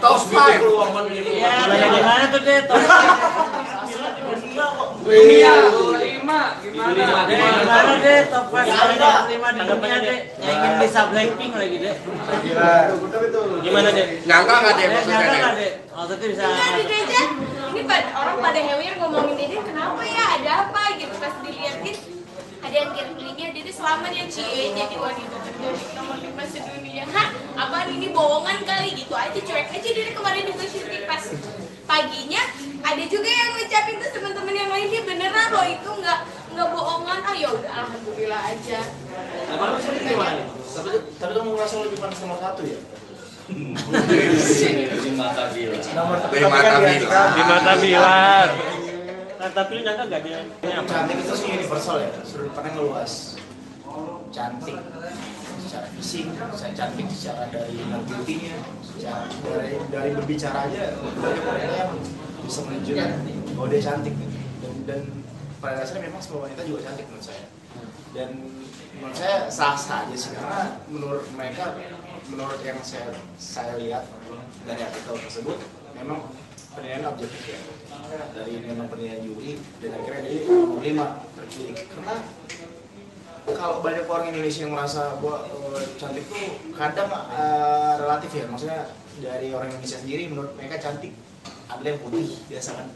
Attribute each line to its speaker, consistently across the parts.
Speaker 1: top 5 peluang
Speaker 2: ya gimana tuh deh top gimana deh top 5 di dunia deh yang ingin bisa Blackpink lagi deh gimana deh
Speaker 1: nyangka nggak deh maksudnya
Speaker 2: maksudnya bisa
Speaker 3: ini orang pada hewir ngomongin Dede kenapa ya ada apa gitu pas dilihatin ada yang kirim-kirimnya Dede selamat ya Cie jadi wanita terbaik nomor 5 sedunia. Hah apaan ini bohongan kali gitu aja cuek aja Dede kemarin juga syuting pas paginya ada juga yang ngucapin tuh teman-teman yang lain dia beneran loh itu nggak bohongan. Ya udah alhamdulillah aja.
Speaker 1: Tapi kamu ngerasa lebih panas nomor 1 ya?
Speaker 4: Di mata Bilar.
Speaker 2: Nah, tapi lu nyangka gak dia
Speaker 1: Cantik itu sih universal ya, sudut pandang luas. Cantik secara fisik, cantik secara dari beauty-nya, dari berbicara aja banyak wanita yang bisa menunjukkan bahwa dia cantik gitu. Dan pada dasarnya memang semua wanita juga cantik menurut saya. Dan menurut saya sah-sah aja sih karena menurut mereka, menurut yang saya lihat dari artikel tersebut memang penilaian objektif ya, dari memang penilaian juri dan akhirnya dia nomor 5 terpilih. Karena kalau banyak orang Indonesia yang merasa bahwa cantik tuh kadang relatif ya, maksudnya dari orang Indonesia sendiri menurut mereka cantik adalah yang putih biasa kan,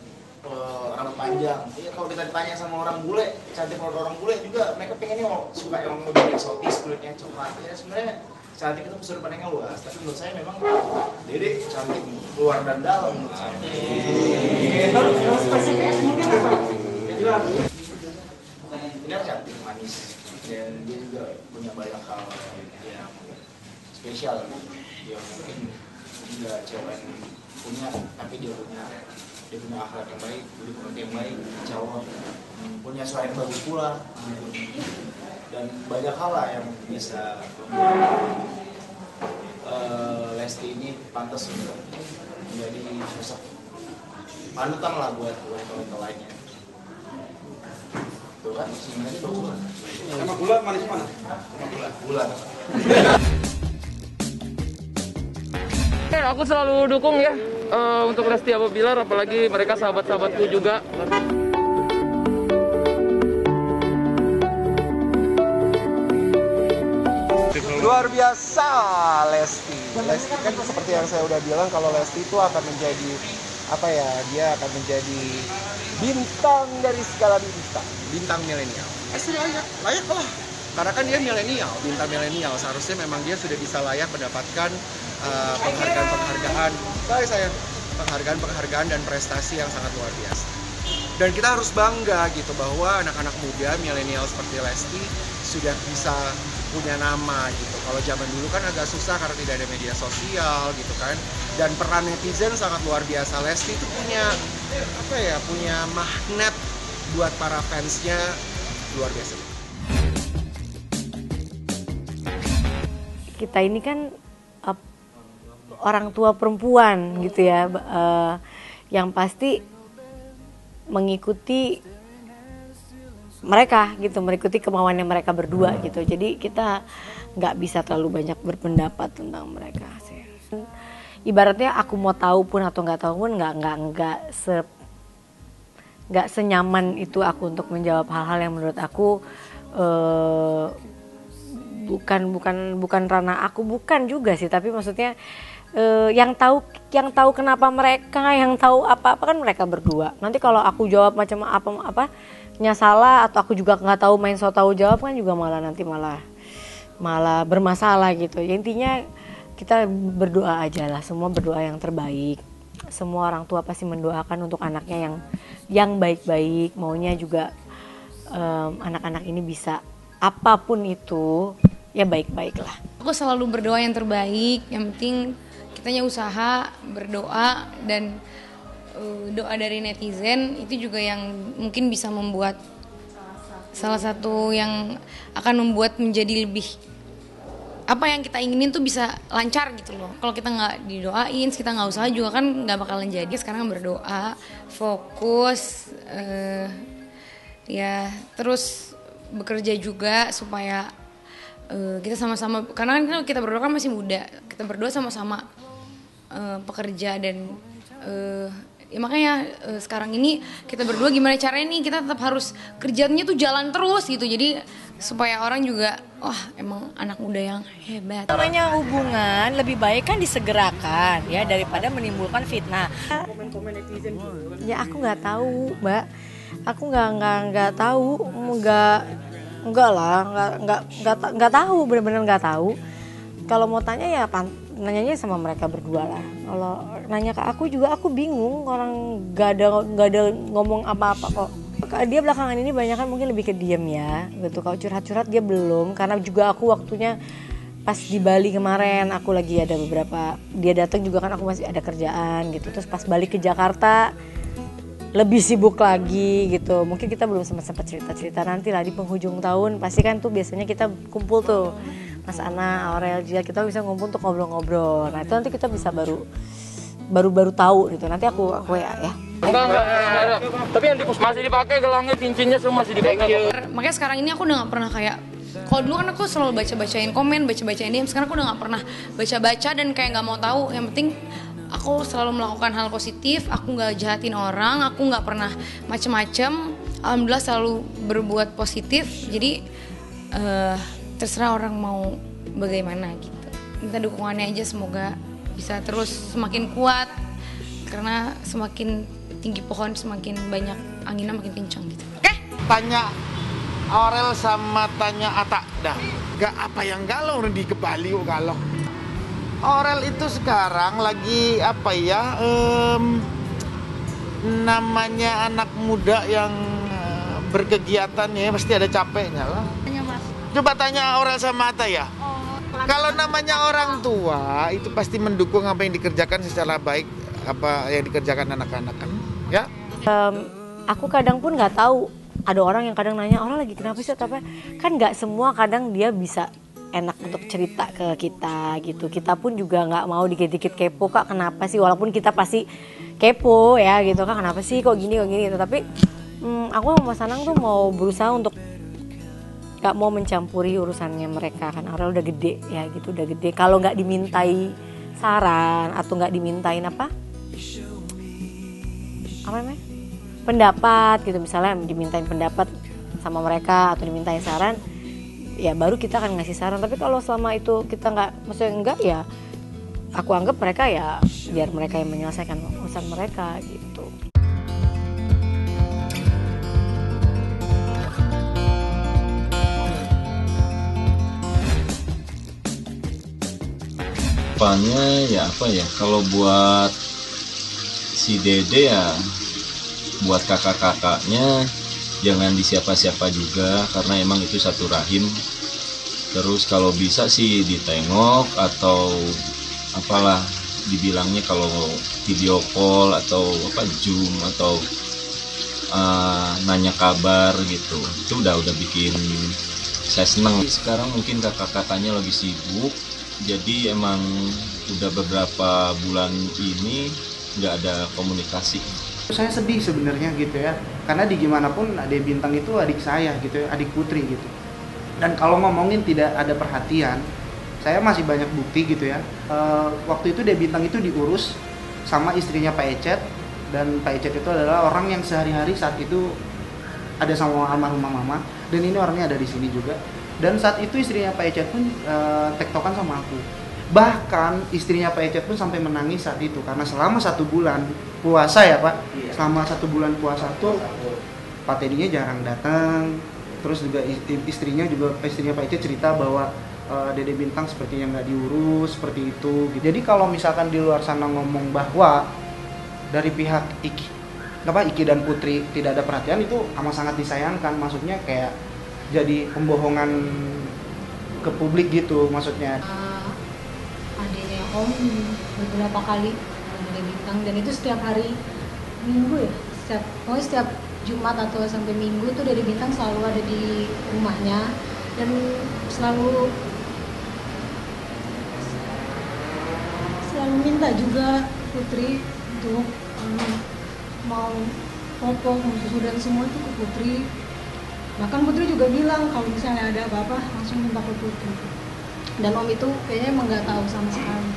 Speaker 1: rambut panjang. Iya kalau kita ditanya sama orang bule, cantik menurut orang bule juga mereka pengennya suka yang lebih eksotis, kulitnya coklat. Ya sebenarnya cantik itu sudut pandangnya luas, tapi menurut saya memang Dede cantik luar dan dalam menurut saya. Ini cantik, manis, dan dia juga punya banyak hal yang spesial. Dia mungkin nggak cewek punya, tapi dia punya akhlak yang baik, budi pekerti yang baik, jawab, punya suara yang bagus pula, dan banyak hal lah yang bisa Lesti ini pantas untuk menjadi sosok panutan lah buat wanita lainnya. Tuh kan, sebenarnya bagus.
Speaker 5: Sama gula manis mana?
Speaker 1: Gula.
Speaker 4: Aku selalu dukung ya untuk Lesti sama Bilar, apalagi mereka sahabat-sahabatku juga.
Speaker 5: Luar biasa Lesti kan seperti yang saya udah bilang kalau Lesti itu akan menjadi dia akan menjadi bintang dari segala bintang milenial. Sudah layak lah karena kan dia milenial, bintang milenial, seharusnya memang dia sudah bisa layak mendapatkan penghargaan dan prestasi yang sangat luar biasa. Dan kita harus bangga gitu bahwa anak-anak muda milenial seperti Lesti sudah bisa punya nama gitu. Kalau zaman dulu kan agak susah karena tidak ada media sosial gitu kan. Dan peran netizen sangat luar biasa. Lesti itu punya magnet buat para fansnya luar biasa.
Speaker 6: Kita ini kan orang tua perempuan gitu ya, yang pasti mengikuti mereka gitu, mengikuti kemauannya mereka berdua gitu. Jadi kita nggak bisa terlalu banyak berpendapat tentang mereka sih. Ibaratnya aku mau tahu pun atau nggak tahu pun nggak senyaman itu aku untuk menjawab hal-hal yang menurut aku bukan ranah aku, bukan juga sih, tapi maksudnya yang tahu kenapa mereka, yang tahu apa-apa kan mereka berdua. Nanti kalau aku jawab macam apa salah atau aku juga nggak tahu main so tahu jawab kan juga malah bermasalah gitu. Ya, intinya kita berdoa aja lah, semua berdoa yang terbaik. Semua orang tua pasti mendoakan untuk anaknya yang baik-baik, maunya juga anak-anak ini bisa apapun itu ya baik-baik lah.
Speaker 7: Aku selalu berdoa yang terbaik, yang penting kitanya usaha, berdoa, dan doa dari netizen itu juga yang mungkin bisa membuat salah satu yang akan membuat menjadi lebih apa yang kita inginin tuh bisa lancar gitu loh. Kalau kita nggak didoain, kita nggak usaha juga kan nggak bakalan jadi. Sekarang berdoa, fokus, ya terus bekerja juga supaya kita sama-sama, karena kan kita berdoa kan masih muda, kita berdoa sama-sama pekerja dan ya makanya sekarang ini kita berdua gimana caranya nih kita tetap harus kerjanya tuh jalan terus gitu, jadi supaya orang juga wah emang anak muda yang hebat.
Speaker 6: Namanya hubungan lebih baik kan disegerakan ya daripada menimbulkan fitnah. Ya aku nggak tahu Mbak, aku nggak tahu, nggak tahu, benar-benar nggak tahu. Kalau mau tanya ya nanyanya sama mereka berdua lah. Kalau nanya ke aku juga aku bingung, orang nggak ada ngomong apa-apa kok. Dia belakangan ini banyak kan mungkin lebih ke diem ya gitu. Kalau curhat-curhat dia belum, karena juga aku waktunya pas di Bali kemarin aku lagi ada beberapa, dia datang juga kan aku masih ada kerjaan gitu. Terus pas balik ke Jakarta lebih sibuk lagi gitu. Mungkin kita belum sempat cerita-cerita, nanti lah di penghujung tahun pasti kan tuh biasanya kita kumpul tuh Mas Ana, Aurel, Jia, kita bisa ngumpul untuk ngobrol-ngobrol. Nah itu nanti kita bisa baru tahu gitu. Nanti aku ya.
Speaker 4: Enggak. Tapi yang masih dipakai gelangnya, cincinnya semua masih dipakai.
Speaker 7: Makanya sekarang ini aku udah nggak pernah kayak, kalau dulu kan aku selalu bacain komen, bacain DM. Sekarang aku udah nggak pernah baca dan kayak nggak mau tahu. Yang penting aku selalu melakukan hal positif. Aku nggak jahatin orang. Aku nggak pernah macem-macem. Alhamdulillah selalu berbuat positif. Jadi terserah orang mau bagaimana gitu. Minta dukungannya aja, semoga bisa terus semakin kuat. Karena semakin tinggi pohon semakin banyak anginnya, makin kencang gitu. Oke?
Speaker 8: Tanya Aurel sama tanya Ata dah. Gak apa yang galau di Bali galau. Aurel itu sekarang lagi apa ya? Namanya anak muda yang berkegiatan ya, pasti ada capeknya lah. Coba tanya Aurel sama Ata ya. Kalau namanya orang tua itu pasti mendukung apa yang dikerjakan secara baik, apa yang dikerjakan anak-anak kan, ya.
Speaker 6: Aku kadang pun nggak tahu. Ada orang yang kadang nanya, orang lagi kenapa sih? Tapi kan nggak semua kadang dia bisa enak untuk cerita ke kita gitu. Kita pun juga nggak mau dikit-dikit kepo, Kak kenapa sih? Walaupun kita pasti kepo ya gitu, Kak kenapa sih kok gini gitu. Tapi aku sama Mas Anang tuh mau berusaha untuk gak mau mencampuri urusannya mereka, kan Aurel udah gede ya gitu, udah gede. Kalau nggak dimintai saran atau nggak dimintain apa namanya pendapat gitu, misalnya dimintain pendapat sama mereka atau dimintain saran, ya baru kita akan ngasih saran. Tapi kalau selama itu kita nggak, maksudnya enggak, ya aku anggap mereka ya biar mereka yang menyelesaikan urusan mereka gitu.
Speaker 9: Depannya ya apa ya, kalau buat si Dede ya buat kakak-kakaknya jangan disiapa-siapa juga, karena emang itu satu rahim. Terus kalau bisa sih ditengok atau apalah dibilangnya, kalau video call atau apa Zoom atau nanya kabar gitu, itu udah bikin saya seneng. Sekarang mungkin kakak-kakaknya lagi sibuk, jadi emang udah beberapa bulan ini nggak ada komunikasi.
Speaker 1: Saya sedih sebenarnya gitu ya, karena di gimana pun Ade Bintang itu adik saya gitu ya, adik Putri gitu. Dan kalau ngomongin tidak ada perhatian, saya masih banyak bukti gitu ya. Waktu itu Ade Bintang itu diurus sama istrinya Pak Ecet, dan Pak Ecet itu adalah orang yang sehari-hari saat itu ada sama almarhumah mama, dan ini orangnya ada di sini juga. Dan saat itu istrinya Pak Ecet pun tektokan sama aku. Bahkan istrinya Pak Ecet pun sampai menangis saat itu, karena selama 1 bulan puasa ya Pak, selama 1 bulan puasa tuh Pak Tedinya jarang datang. Terus juga istrinya Pak Ecet cerita bahwa Dede Bintang sepertinya nggak diurus seperti itu. Jadi kalau misalkan di luar sana ngomong bahwa dari pihak Iki dan Putri tidak ada perhatian, itu amat sangat disayangkan. Maksudnya kayak jadi pembohongan ke publik gitu maksudnya.
Speaker 10: Adiknya Om beberapa kali Dede Bintang, dan itu setiap hari Minggu ya, setiap Jumat atau sampai Minggu tuh Dede Bintang selalu ada di rumahnya, dan selalu minta juga Putri untuk mau popok, mau susu dan semua itu ke Putri. Bahkan Putri juga bilang kalau misalnya ada apa-apa langsung minta ke Putri. Dan Om itu kayaknya emang nggak tahu sama sekali.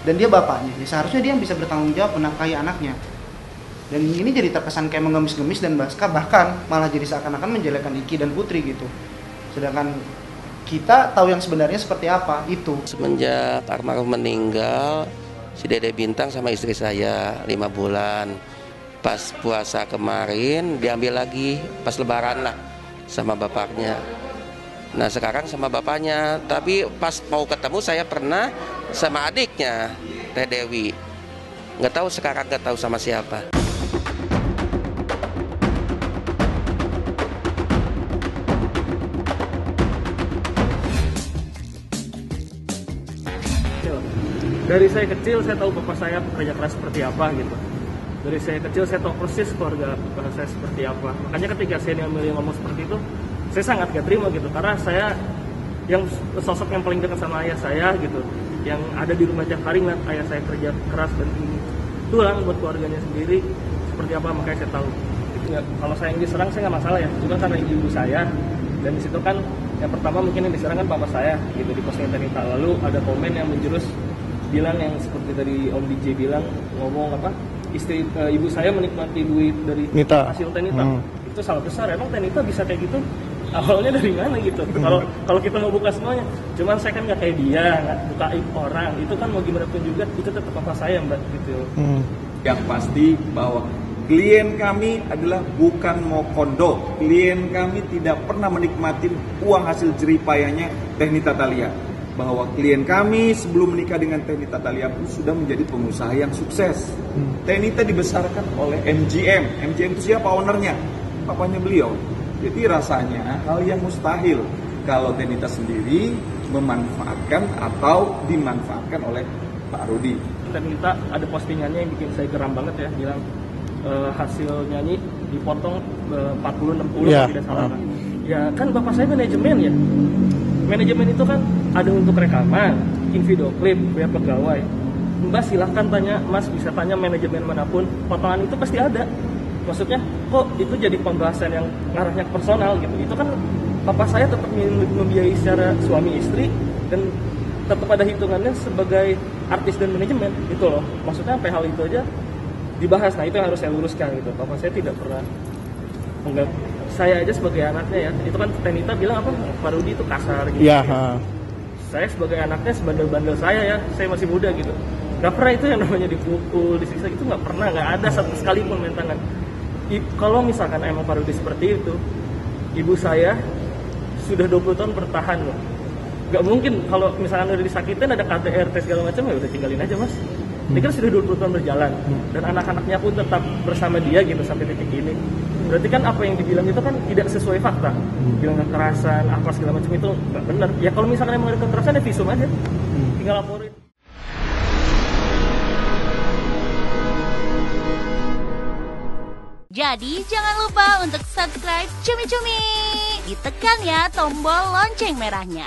Speaker 1: dan dia bapaknya, ya seharusnya dia yang bisa bertanggung jawab menafkahi anaknya. Dan ini jadi terkesan kayak mengemis-gemis dan bahkan malah jadi seakan-akan menjelekkan Iki dan Putri gitu. Sedangkan kita tahu yang sebenarnya seperti apa itu.
Speaker 11: Semenjak almarhum meninggal, si Dede Bintang sama istri saya 5 bulan. Pas puasa kemarin diambil lagi pas lebaran lah sama bapaknya. Nah sekarang sama bapaknya, tapi pas mau ketemu saya pernah sama adiknya Teh Dewi. Nggak tahu sekarang, nggak tahu sama siapa.
Speaker 12: Dari saya kecil saya tahu bapak saya pekerja keras seperti apa gitu. Dari saya kecil saya tahu persis keluarga bapak saya seperti apa. Makanya ketika saya milih ngomong seperti itu, saya sangat gak terima gitu. Karena saya yang sosok yang paling dekat sama ayah saya gitu, yang ada di rumah tiap hari ngeliat ayah saya kerja keras dan tulang buat keluarganya sendiri seperti apa, makanya saya tahu. Ya, kalau saya yang diserang saya nggak masalah ya, cuma karena ibu saya dan di situ kan yang pertama mungkin yang diserang kan papa saya gitu di postingan Tenita. Lalu ada komen yang menjurus bilang yang seperti tadi Om DJ bilang, ngomong apa istri ibu saya menikmati duit dari hasil Tenita. Itu salah besar. Emang Tenita bisa kayak gitu awalnya dari mana gitu? Kalau kita mau buka semuanya, cuman saya kan nggak kayak dia, nggak buka aib orang. Itu kan mau gimana pun juga itu tetap papa saya mbak gitu.
Speaker 13: Yang pasti bahwa klien kami adalah bukan mokondo. Klien kami tidak pernah menikmati uang hasil jeripayanya Tenita Thalia. Bahwa klien kami sebelum menikah dengan Tenita Thalia pun sudah menjadi pengusaha yang sukses. Tenita dibesarkan oleh MGM. MGM itu siapa ownernya? Papanya beliau. Jadi rasanya hal yang mustahil kalau Tenita sendiri memanfaatkan atau dimanfaatkan oleh Pak Rudi.
Speaker 12: Tenita ada postingannya yang bikin saya geram banget ya, bilang hasil nyanyi dipotong 40-60 kalau tidak salah. Ya kan bapak saya manajemen ya. Manajemen itu kan ada untuk rekaman, bikin video klip, bayar pegawai. Mbak silahkan tanya, Mas bisa tanya manajemen manapun, potongan itu pasti ada. Maksudnya kok itu jadi pembahasan yang ngarahnya ke personal gitu. Itu kan papa saya tetap membiayai secara suami istri dan tetap ada hitungannya sebagai artis dan manajemen gitu loh. Maksudnya sampai hal itu aja dibahas. Nah itu yang harus saya luruskan gitu. Papa saya tidak pernah menganggap saya aja sebagai anaknya ya. Itu kan Tenita bilang apa? Pak Rudi itu kasar gitu. Iya. Saya sebagai anaknya sebandel-bandel saya ya. Saya masih muda gitu. Gak pernah itu yang namanya dipukul, disiksa gitu nggak pernah. Nggak ada satu sekali pun main tangan. Kalau misalkan emang Pak Rudi seperti itu, ibu saya sudah 20 tahun bertahan loh. Gak mungkin kalau misalkan udah disakitin ada KDRT segala macam ya udah tinggalin aja mas. Ini kan sudah 20 tahun berjalan dan anak-anaknya pun tetap bersama dia gitu sampai titik ini. Berarti kan apa yang dibilang itu kan tidak sesuai fakta. Bilang kekerasan, apa segala macam itu nggak benar. Ya kalau misalkan emang ada kekerasan ya visum aja, tinggal laporin.
Speaker 14: Jadi jangan lupa untuk subscribe Cumi Cumi. Ditekan ya tombol lonceng merahnya.